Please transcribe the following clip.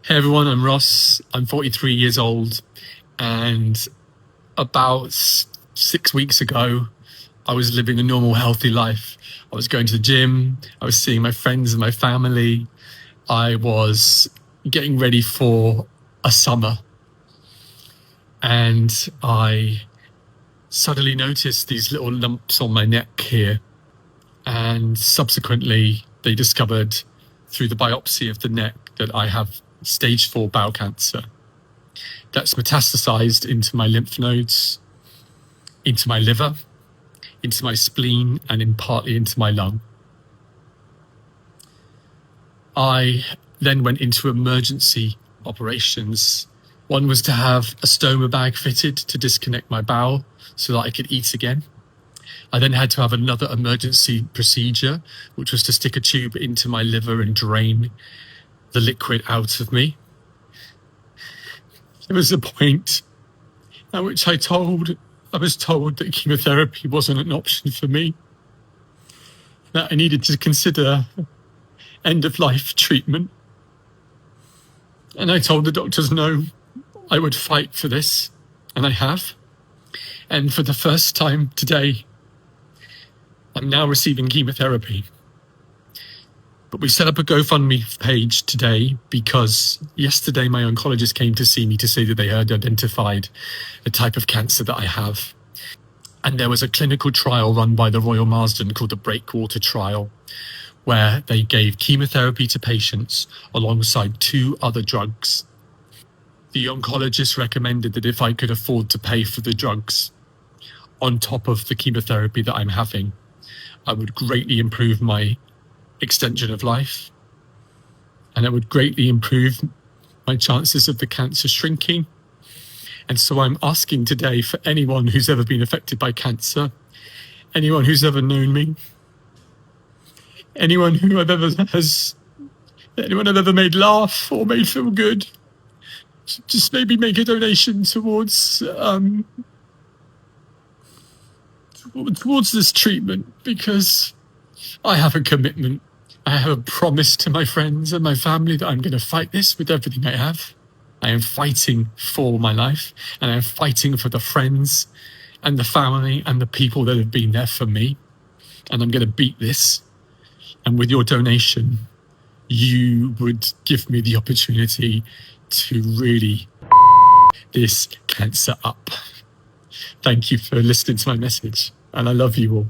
Hey everyone, I'm Ross. I'm 43 years old, and about 6 weeks ago, I was living a normal, healthy life. I was going to the gym, I was seeing my friends and my family, I was getting ready for a summer, and I suddenly noticed these little lumps on my neck here, and subsequently they discovered through the biopsy of the neck that I have stage 4 bowel cancer that's metastasized into my lymph nodes, into my liver, into my spleen, and partly into my lung. I then went into emergency operations. One was to have a stoma bag fitted to disconnect my bowel so that I could eat again. I then had to have another emergency procedure, which was to stick a tube into my liver and drain the liquid out of me. There was a point at which I was told that chemotherapy wasn't an option for me, that I needed to consider end-of-life treatment. And I told the doctors no, I would fight for this, and I have. And for the first time today, I'm now receiving chemotherapy. But we set up a GoFundMe page today because yesterday my oncologist came to see me to say that they had identified the type of cancer that I have. And there was a clinical trial run by the Royal Marsden called the Breakwater trial, where they gave chemotherapy to patients alongside 2 other drugs. The oncologist recommended that if I could afford to pay for the drugs on top of the chemotherapy that I'm having, I would greatly improve my extension of life, and it would greatly improve my chances of the cancer shrinking. And so I'm asking today for anyone who's ever been affected by cancer, anyone who's ever known me, anyone I've ever made laugh or made feel good, just maybe make a donation towards this treatment, because I have a commitment. I have a promise to my friends and my family that I'm going to fight this with everything I have. I am fighting for my life, and I am fighting for the friends and the family and the people that have been there for me. And I'm going to beat this. And with your donation, you would give me the opportunity to really this cancer up. Thank you for listening to my message, and I love you all.